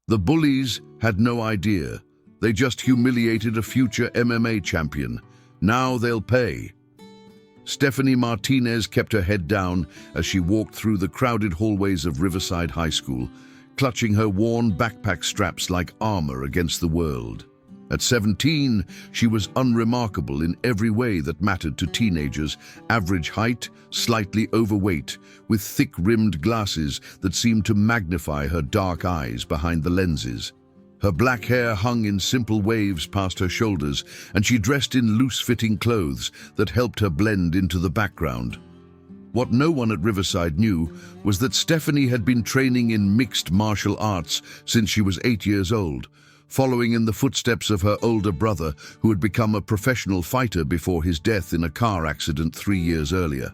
The Bullies had no idea. They just humiliated a future MMA champion. Now they'll pay. Stephanie Martinez kept her head down as she walked through the crowded hallways of Riverside High School, clutching her worn backpack straps like armor against the world. At 17, she was unremarkable in every way that mattered to teenagers: average height, slightly overweight, with thick-rimmed glasses that seemed to magnify her dark eyes behind the lenses. Her black hair hung in simple waves past her shoulders, and she dressed in loose-fitting clothes that helped her blend into the background. What no one at Riverside knew was that Stephanie had been training in mixed martial arts since she was 8 years old, following in the footsteps of her older brother, who had become a professional fighter before his death in a car accident 3 years earlier.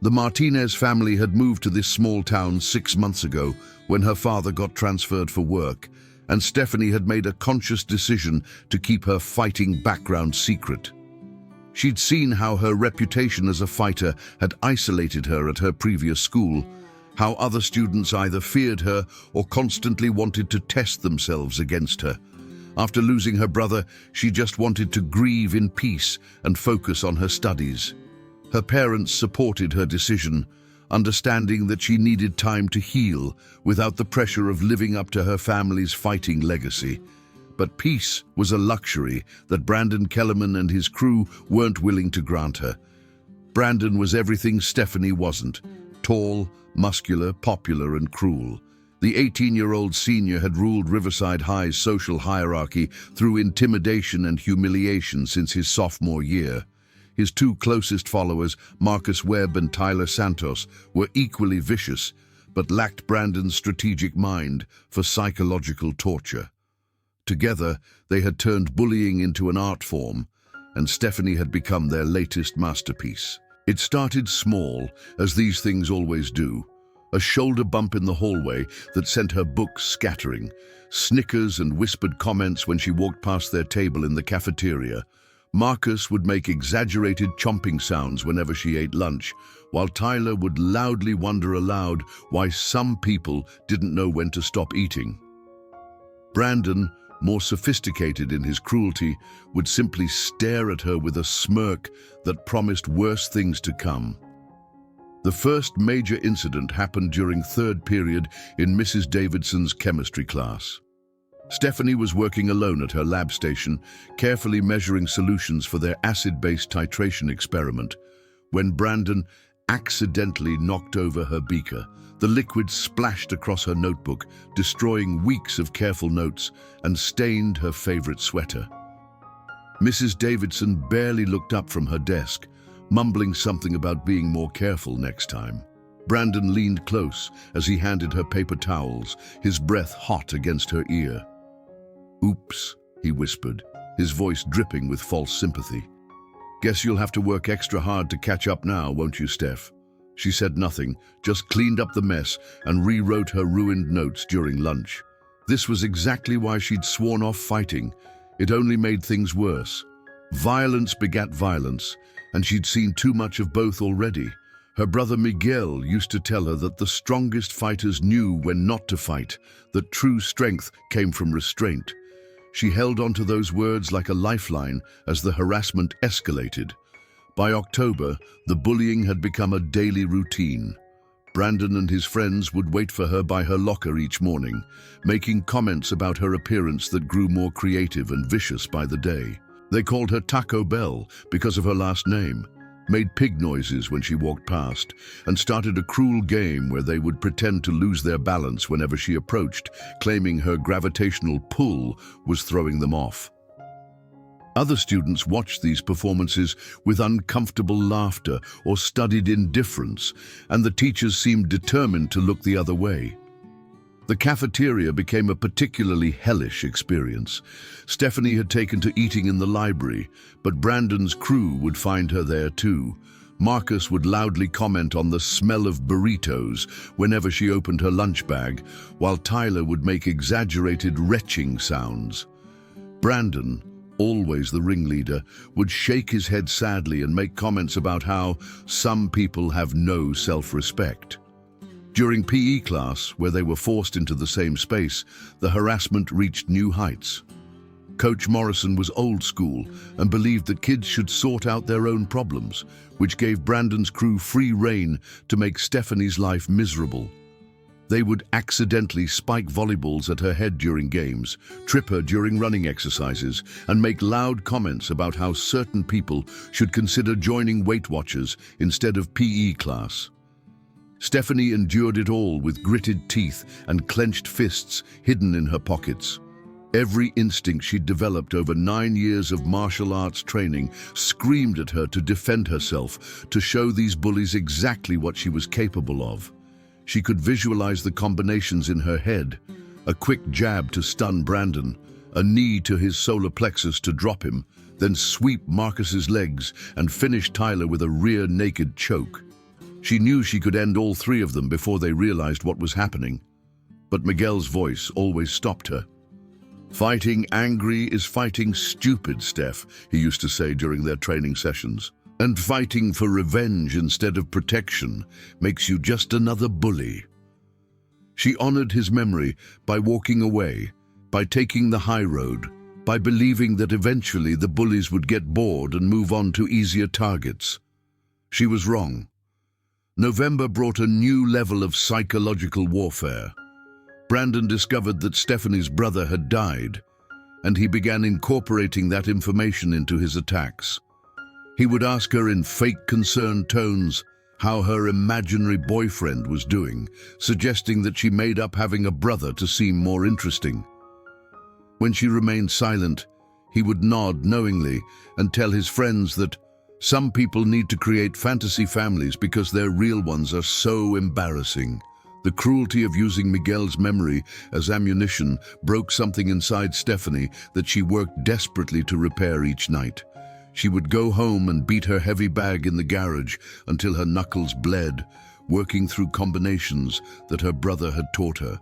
The Martinez family had moved to this small town 6 months ago when her father got transferred for work, and Stephanie had made a conscious decision to keep her fighting background secret. She'd seen how her reputation as a fighter had isolated her at her previous school, how other students either feared her or constantly wanted to test themselves against her. After losing her brother, she just wanted to grieve in peace and focus on her studies. Her parents supported her decision, understanding that she needed time to heal without the pressure of living up to her family's fighting legacy. But peace was a luxury that Brandon Kellerman and his crew weren't willing to grant her. Brandon was everything Stephanie wasn't: tall, muscular, popular, and cruel. The 18-year-old senior had ruled Riverside High's social hierarchy through intimidation and humiliation since his sophomore year. His two closest followers, Marcus Webb and Tyler Santos, were equally vicious, but lacked Brandon's strategic mind for psychological torture. Together, they had turned bullying into an art form, and Stephanie had become their latest masterpiece. It started small, as these things always do. A shoulder bump in the hallway that sent her books scattering, snickers and whispered comments when she walked past their table in the cafeteria. Marcus would make exaggerated chomping sounds whenever she ate lunch, while Tyler would loudly wonder aloud why some people didn't know when to stop eating. Brandon, more sophisticated in his cruelty, would simply stare at her with a smirk that promised worse things to come. The first major incident happened during third period in Mrs. Davidson's chemistry class. Stephanie was working alone at her lab station, carefully measuring solutions for their acid-based titration experiment, when Brandon accidentally knocked over her beaker. The liquid splashed across her notebook, destroying weeks of careful notes, and stained her favorite sweater. Mrs. Davidson barely looked up from her desk, mumbling something about being more careful next time. Brandon leaned close as he handed her paper towels, his breath hot against her ear. "Oops," he whispered, his voice dripping with false sympathy. "Guess you'll have to work extra hard to catch up now, won't you, Steph?" She said nothing, just cleaned up the mess and rewrote her ruined notes during lunch. This was exactly why she'd sworn off fighting. It only made things worse. Violence begat violence, and she'd seen too much of both already. Her brother Miguel used to tell her that the strongest fighters knew when not to fight, that true strength came from restraint. She held on to those words like a lifeline as the harassment escalated. By October, the bullying had become a daily routine. Brandon and his friends would wait for her by her locker each morning, making comments about her appearance that grew more creative and vicious by the day. They called her Taco Bell because of her last name, made pig noises when she walked past, and started a cruel game where they would pretend to lose their balance whenever she approached, claiming her gravitational pull was throwing them off. Other students watched these performances with uncomfortable laughter or studied indifference, and the teachers seemed determined to look the other way. The cafeteria became a particularly hellish experience. Stephanie had taken to eating in the library, but Brandon's crew would find her there too. Marcus would loudly comment on the smell of burritos whenever she opened her lunch bag, while Tyler would make exaggerated retching sounds. Brandon, always the ringleader, would shake his head sadly and make comments about how some people have no self-respect. During PE class, where they were forced into the same space, the harassment reached new heights. Coach Morrison was old school and believed that kids should sort out their own problems, which gave Brandon's crew free rein to make Stephanie's life miserable. They would accidentally spike volleyballs at her head during games, trip her during running exercises, and make loud comments about how certain people should consider joining Weight Watchers instead of PE class. Stephanie endured it all with gritted teeth and clenched fists hidden in her pockets. Every instinct she'd developed over 9 years of martial arts training screamed at her to defend herself, to show these bullies exactly what she was capable of. She could visualize the combinations in her head: a quick jab to stun Brandon, a knee to his solar plexus to drop him, then sweep Marcus's legs and finish Tyler with a rear naked choke. She knew she could end all three of them before they realized what was happening. But Miguel's voice always stopped her. "Fighting angry is fighting stupid, Steph," he used to say during their training sessions. "And fighting for revenge instead of protection makes you just another bully." She honored his memory by walking away, by taking the high road, by believing that eventually the bullies would get bored and move on to easier targets. She was wrong. November brought a new level of psychological warfare. Brandon discovered that Stephanie's brother had died, and he began incorporating that information into his attacks. He would ask her in fake concerned tones how her imaginary boyfriend was doing, suggesting that she made up having a brother to seem more interesting. When she remained silent, he would nod knowingly and tell his friends that some people need to create fantasy families because their real ones are so embarrassing. The cruelty of using Miguel's memory as ammunition broke something inside Stephanie that she worked desperately to repair each night. She would go home and beat her heavy bag in the garage until her knuckles bled, working through combinations that her brother had taught her,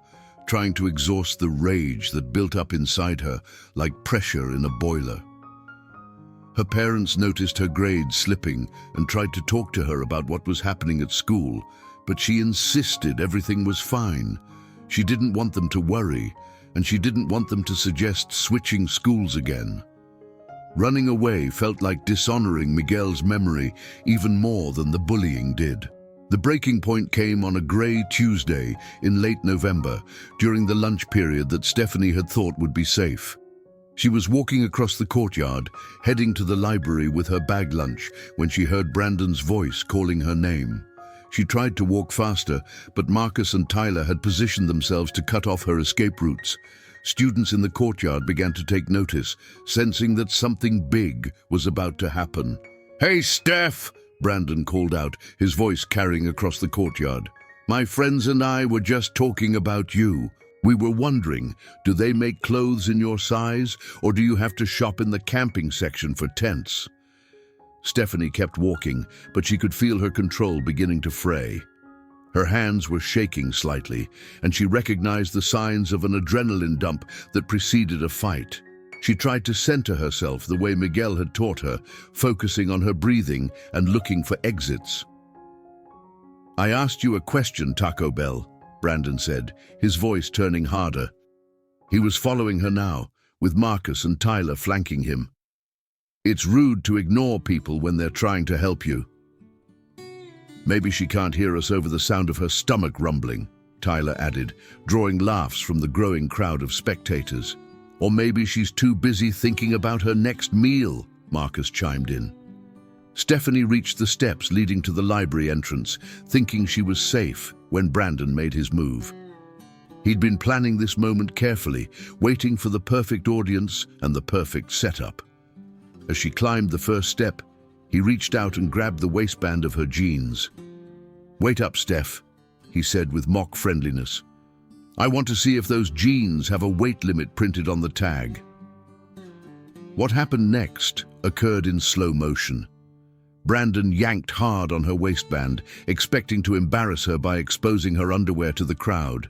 trying to exhaust the rage that built up inside her like pressure in a boiler. Her parents noticed her grades slipping and tried to talk to her about what was happening at school, but she insisted everything was fine. She didn't want them to worry, and she didn't want them to suggest switching schools again. Running away felt like dishonoring Miguel's memory even more than the bullying did. The breaking point came on a grey Tuesday in late November, during the lunch period that Stephanie had thought would be safe. She was walking across the courtyard, heading to the library with her bag lunch, when she heard Brandon's voice calling her name. She tried to walk faster, but Marcus and Tyler had positioned themselves to cut off her escape routes. Students in the courtyard began to take notice, sensing that something big was about to happen. "Hey, Steph!" Brandon called out, his voice carrying across the courtyard. "My friends and I were just talking about you. We were wondering, do they make clothes in your size, or do you have to shop in the camping section for tents?" Stephanie kept walking, but she could feel her control beginning to fray. Her hands were shaking slightly, and she recognized the signs of an adrenaline dump that preceded a fight. She tried to center herself the way Miguel had taught her, focusing on her breathing and looking for exits. "I asked you a question, Taco Bell," Brandon said, his voice turning harder. He was following her now, with Marcus and Tyler flanking him. "It's rude to ignore people when they're trying to help you." "Maybe she can't hear us over the sound of her stomach rumbling," Tyler added, drawing laughs from the growing crowd of spectators. "Or maybe she's too busy thinking about her next meal," Marcus chimed in. Stephanie reached the steps leading to the library entrance, thinking she was safe when Brandon made his move. He'd been planning this moment carefully, waiting for the perfect audience and the perfect setup. As she climbed the first step, he reached out and grabbed the waistband of her jeans. "Wait up, Steph," he said with mock friendliness. "I want to see if those jeans have a weight limit printed on the tag." What happened next occurred in slow motion. Brandon yanked hard on her waistband, expecting to embarrass her by exposing her underwear to the crowd.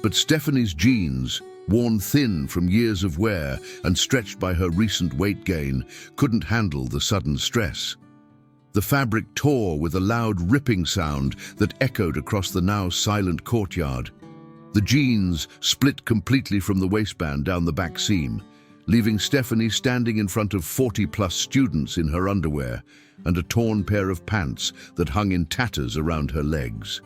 But Stephanie's jeans, worn thin from years of wear and stretched by her recent weight gain, couldn't handle the sudden stress. The fabric tore with a loud ripping sound that echoed across the now silent courtyard. The jeans split completely from the waistband down the back seam, leaving Stephanie standing in front of 40-plus students in her underwear and a torn pair of pants that hung in tatters around her legs.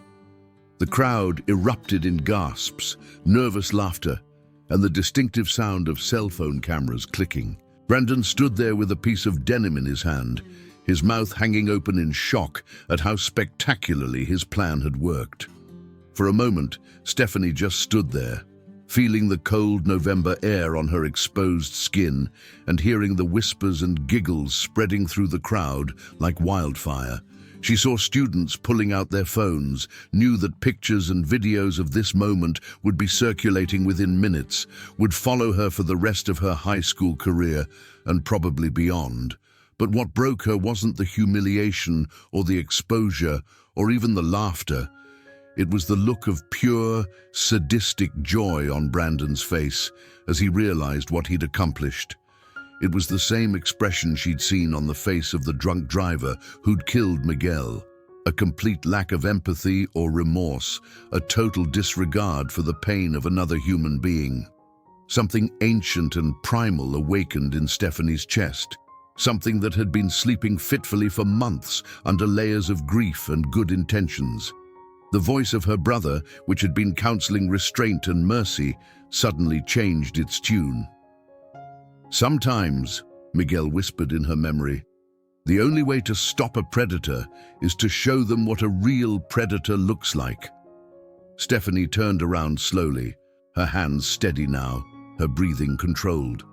The crowd erupted in gasps, nervous laughter, and the distinctive sound of cell phone cameras clicking. Brandon stood there with a piece of denim in his hand, his mouth hanging open in shock at how spectacularly his plan had worked. For a moment, Stephanie just stood there, feeling the cold November air on her exposed skin and hearing the whispers and giggles spreading through the crowd like wildfire. She saw students pulling out their phones, knew that pictures and videos of this moment would be circulating within minutes, would follow her for the rest of her high school career and probably beyond. But what broke her wasn't the humiliation or the exposure or even the laughter. It was the look of pure, sadistic joy on Brandon's face as he realized what he'd accomplished. It was the same expression she'd seen on the face of the drunk driver who'd killed Miguel. A complete lack of empathy or remorse, a total disregard for the pain of another human being. Something ancient and primal awakened in Stephanie's chest. Something that had been sleeping fitfully for months under layers of grief and good intentions. The voice of her brother, which had been counseling restraint and mercy, suddenly changed its tune. "Sometimes," Miguel whispered in her memory, "the only way to stop a predator is to show them what a real predator looks like." Stephanie turned around slowly, her hands steady now, her breathing controlled.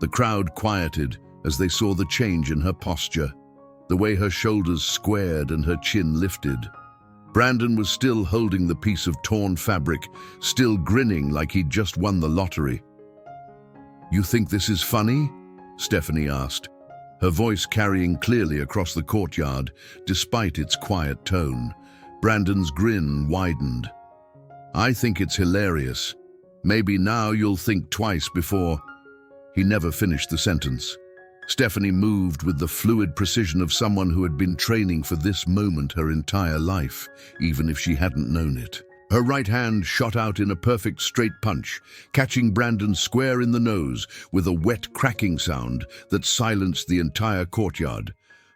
The crowd quieted as they saw the change in her posture, the way her shoulders squared and her chin lifted. Brandon was still holding the piece of torn fabric, still grinning like he'd just won the lottery. "You think this is funny?" Stephanie asked, her voice carrying clearly across the courtyard, despite its quiet tone. Brandon's grin widened. "I think it's hilarious. Maybe now you'll think twice before—" He never finished the sentence. Stephanie moved with the fluid precision of someone who had been training for this moment her entire life, even if she hadn't known it. Her right hand shot out in a perfect straight punch, catching Brandon square in the nose with a wet cracking sound that silenced the entire courtyard.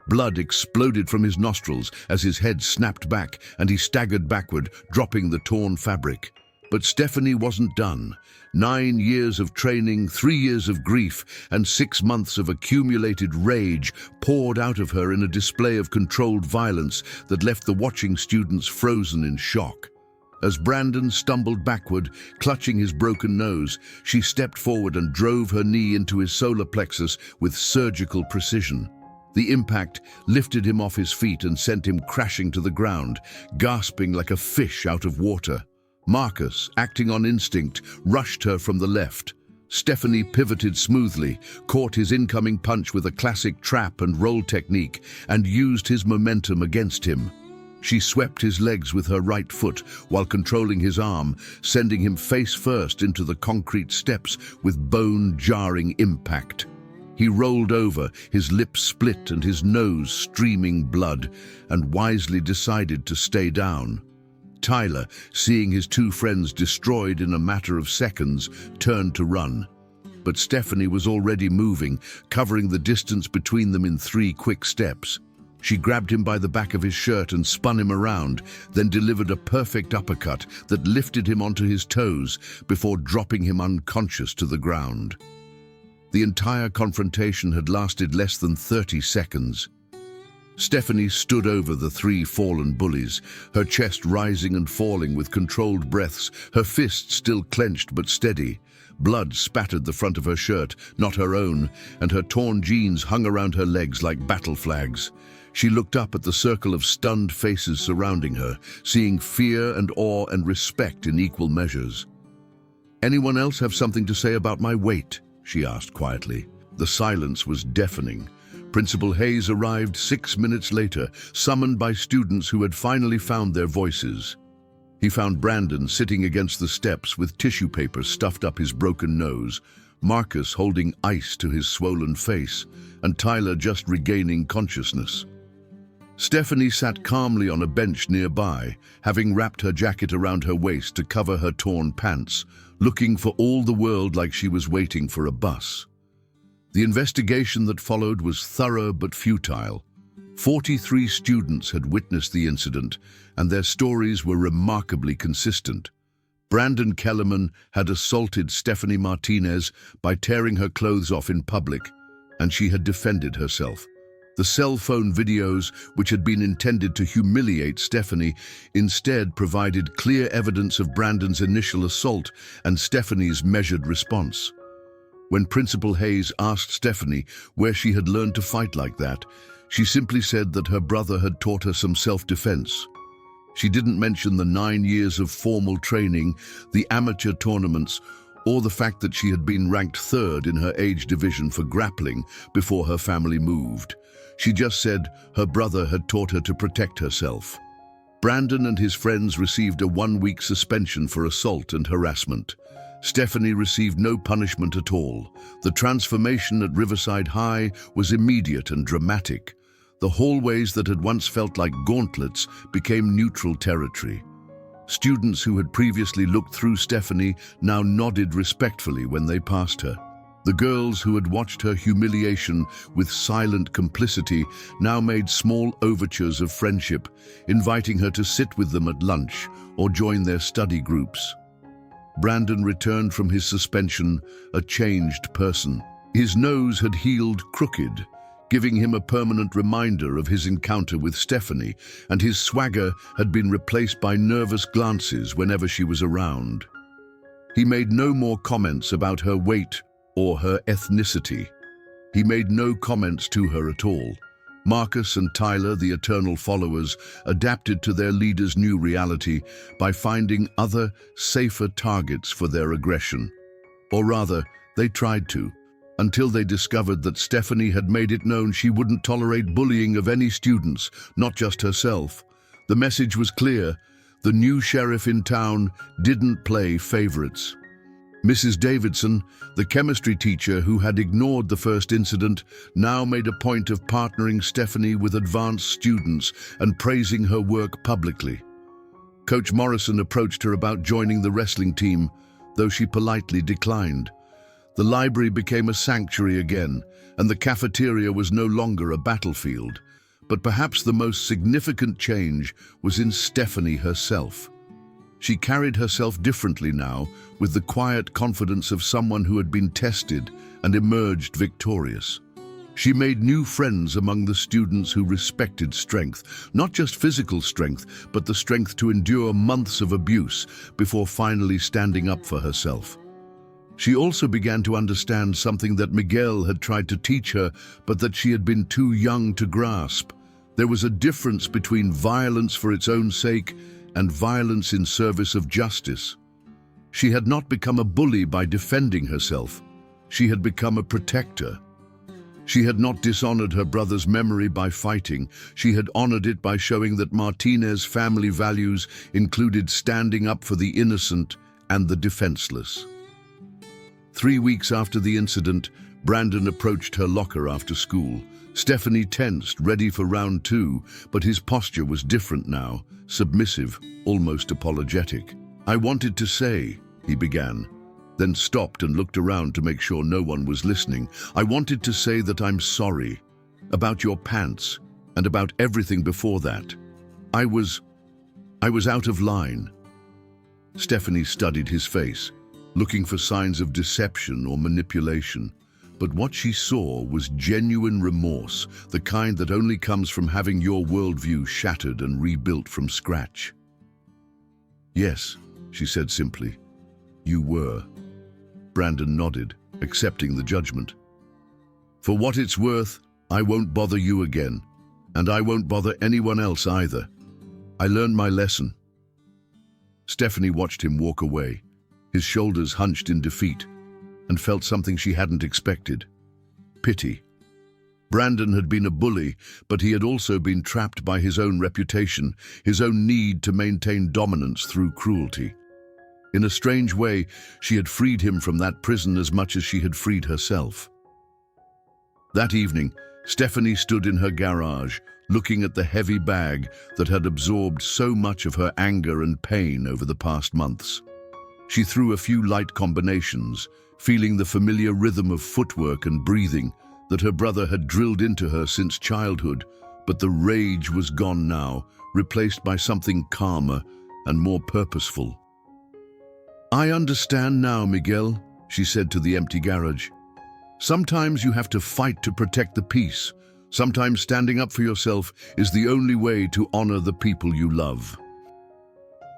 Blood exploded from his nostrils as his head snapped back and he staggered backward, dropping the torn fabric. But Stephanie wasn't done. 9 years of training, 3 years of grief, and 6 months of accumulated rage poured out of her in a display of controlled violence that left the watching students frozen in shock. As Brandon stumbled backward, clutching his broken nose, she stepped forward and drove her knee into his solar plexus with surgical precision. The impact lifted him off his feet and sent him crashing to the ground, gasping like a fish out of water. Marcus, acting on instinct, rushed her from the left. Stephanie pivoted smoothly, caught his incoming punch with a classic trap and roll technique, and used his momentum against him. She swept his legs with her right foot while controlling his arm, sending him face first into the concrete steps with bone-jarring impact. He rolled over, his lips split and his nose streaming blood, and wisely decided to stay down. Tyler, seeing his 2 friends destroyed in a matter of seconds, turned to run. But Stephanie was already moving, covering the distance between them in 3 quick steps. She grabbed him by the back of his shirt and spun him around, then delivered a perfect uppercut that lifted him onto his toes before dropping him unconscious to the ground. The entire confrontation had lasted less than 30 seconds. Stephanie stood over the 3 fallen bullies, her chest rising and falling with controlled breaths, her fists still clenched but steady. Blood spattered the front of her shirt, not her own, and her torn jeans hung around her legs like battle flags. She looked up at the circle of stunned faces surrounding her, seeing fear and awe and respect in equal measures. "Anyone else have something to say about my weight?" she asked quietly. The silence was deafening. Principal Hayes arrived 6 minutes later, summoned by students who had finally found their voices. He found Brandon sitting against the steps with tissue paper stuffed up his broken nose, Marcus holding ice to his swollen face, and Tyler just regaining consciousness. Stephanie sat calmly on a bench nearby, having wrapped her jacket around her waist to cover her torn pants, looking for all the world like she was waiting for a bus. The investigation that followed was thorough but futile. 43 students had witnessed the incident, and their stories were remarkably consistent. Brandon Kellerman had assaulted Stephanie Martinez by tearing her clothes off in public, and she had defended herself. The cell phone videos, which had been intended to humiliate Stephanie, instead provided clear evidence of Brandon's initial assault and Stephanie's measured response. When Principal Hayes asked Stephanie where she had learned to fight like that, she simply said that her brother had taught her some self-defense. She didn't mention the 9 years of formal training, the amateur tournaments, or the fact that she had been ranked third in her age division for grappling before her family moved. She just said her brother had taught her to protect herself. Brandon and his friends received a 1-week suspension for assault and harassment. Stephanie received no punishment at all. The transformation at Riverside High was immediate and dramatic. The hallways that had once felt like gauntlets became neutral territory. Students who had previously looked through Stephanie now nodded respectfully when they passed her. The girls who had watched her humiliation with silent complicity now made small overtures of friendship, inviting her to sit with them at lunch or join their study groups. Brandon returned from his suspension a changed person. His nose had healed crooked, giving him a permanent reminder of his encounter with Stephanie, and his swagger had been replaced by nervous glances whenever she was around. He made no more comments about her weight or her ethnicity. He made no comments to her at all. Marcus and Tyler, the eternal followers, adapted to their leader's new reality by finding other, safer targets for their aggression. Or rather, they tried to, until they discovered that Stephanie had made it known she wouldn't tolerate bullying of any students, not just herself. The message was clear: the new sheriff in town didn't play favorites. Mrs. Davidson, the chemistry teacher who had ignored the first incident, now made a point of partnering Stephanie with advanced students and praising her work publicly. Coach Morrison approached her about joining the wrestling team, though she politely declined. The library became a sanctuary again, and the cafeteria was no longer a battlefield. But perhaps the most significant change was in Stephanie herself. She carried herself differently now, with the quiet confidence of someone who had been tested and emerged victorious. She made new friends among the students who respected strength, not just physical strength, but the strength to endure months of abuse before finally standing up for herself. She also began to understand something that Miguel had tried to teach her, but that she had been too young to grasp. There was a difference between violence for its own sake and violence in service of justice. She had not become a bully by defending herself. She had become a protector. She had not dishonored her brother's memory by fighting. She had honored it by showing that Martinez family values included standing up for the innocent and the defenseless. 3 weeks after the incident, Brandon approached her locker after school. Stephanie tensed, ready for round 2, but his posture was different now, submissive, almost apologetic. "I wanted to say," he began, then stopped and looked around to make sure no one was listening. "I wanted to say that I'm sorry about your pants and about everything before that. I was out of line." Stephanie studied his face, looking for signs of deception or manipulation. But what she saw was genuine remorse, the kind that only comes from having your worldview shattered and rebuilt from scratch. "Yes," she said simply. "You were." Brandon nodded, accepting the judgment. "For what it's worth, I won't bother you again, and I won't bother anyone else either. I learned my lesson." Stephanie watched him walk away, his shoulders hunched in defeat, and felt something she hadn't expected: pity. Brandon had been a bully, but he had also been trapped by his own reputation, his own need to maintain dominance through cruelty. In a strange way, she had freed him from that prison as much as she had freed herself. That evening, Stephanie stood in her garage, looking at the heavy bag that had absorbed so much of her anger and pain over the past months. She threw a few light combinations, feeling the familiar rhythm of footwork and breathing that her brother had drilled into her since childhood, but the rage was gone now, replaced by something calmer and more purposeful. "I understand now, Miguel," she said to the empty garage. "Sometimes you have to fight to protect the peace. Sometimes standing up for yourself is the only way to honor the people you love."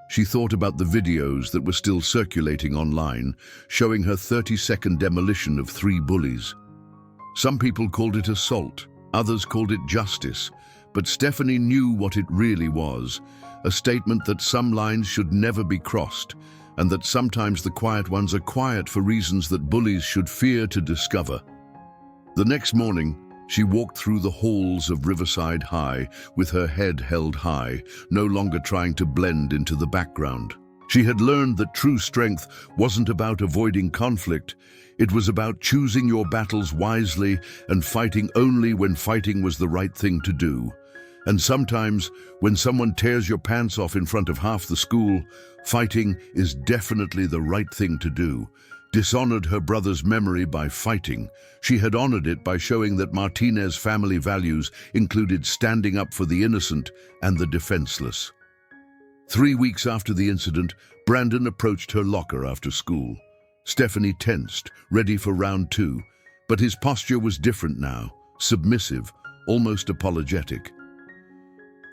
She thought about the videos that were still circulating online, showing her 30-second demolition of 3 bullies. Some people called it assault, others called it justice, but Stephanie knew what it really was, a statement that some lines should never be crossed, and that sometimes the quiet ones are quiet for reasons that bullies should fear to discover. The next morning, she walked through the halls of Riverside High with her head held high, no longer trying to blend into the background. She had learned that true strength wasn't about avoiding conflict. It was about choosing your battles wisely and fighting only when fighting was the right thing to do. And sometimes, when someone tears your pants off in front of half the school, fighting is definitely the right thing to do. Dishonored her brother's memory by fighting. She had honored it by showing that Martinez's family values included standing up for the innocent and the defenseless. 3 weeks after the incident, Brandon approached her locker after school. Stephanie tensed, ready for round 2, but his posture was different now, submissive, almost apologetic.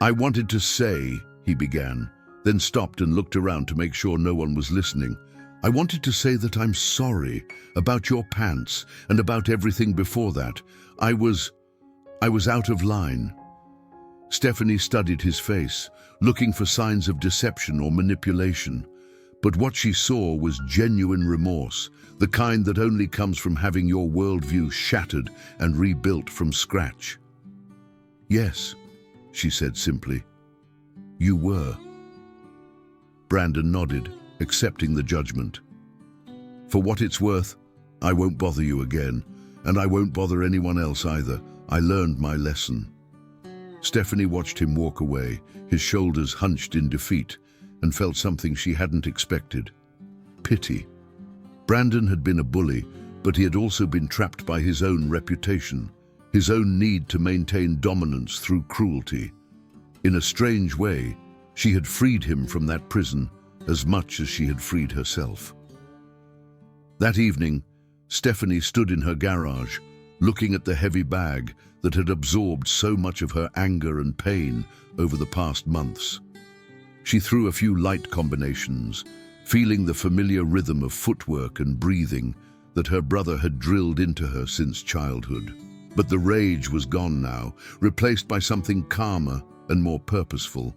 "I wanted to say," he began, then stopped and looked around to make sure no one was listening. "I wanted to say that I'm sorry about your pants and about everything before that. I was out of line." Stephanie studied his face, looking for signs of deception or manipulation. But what she saw was genuine remorse, the kind that only comes from having your worldview shattered and rebuilt from scratch. "Yes," she said simply. "You were." Brandon nodded, accepting the judgment. "For what it's worth, I won't bother you again, and I won't bother anyone else either. I learned my lesson." Stephanie watched him walk away, his shoulders hunched in defeat, and felt something she hadn't expected. Pity. Brandon had been a bully, but he had also been trapped by his own reputation, his own need to maintain dominance through cruelty. In a strange way, she had freed him from that prison as much as she had freed herself. That evening, Stephanie stood in her garage, looking at the heavy bag that had absorbed so much of her anger and pain over the past months. She threw a few light combinations, feeling the familiar rhythm of footwork and breathing that her brother had drilled into her since childhood. But the rage was gone now, replaced by something calmer and more purposeful.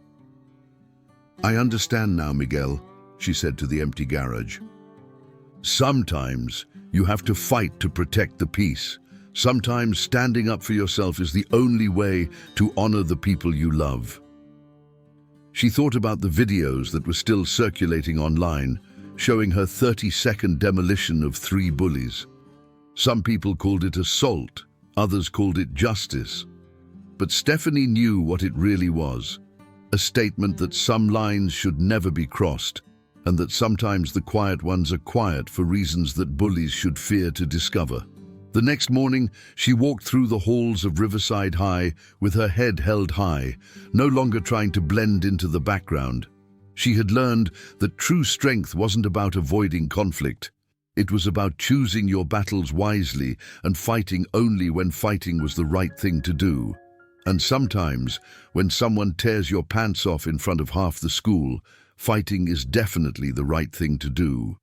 "I understand now, Miguel," she said to the empty garage. "Sometimes you have to fight to protect the peace. Sometimes standing up for yourself is the only way to honor the people you love." She thought about the videos that were still circulating online, showing her 30-second demolition of 3 bullies. Some people called it assault, others called it justice. But Stephanie knew what it really was, a statement that some lines should never be crossed, and that sometimes the quiet ones are quiet for reasons that bullies should fear to discover. The next morning, she walked through the halls of Riverside High with her head held high, no longer trying to blend into the background. She had learned that true strength wasn't about avoiding conflict. It was about choosing your battles wisely and fighting only when fighting was the right thing to do. And sometimes, when someone tears your pants off in front of half the school, fighting is definitely the right thing to do.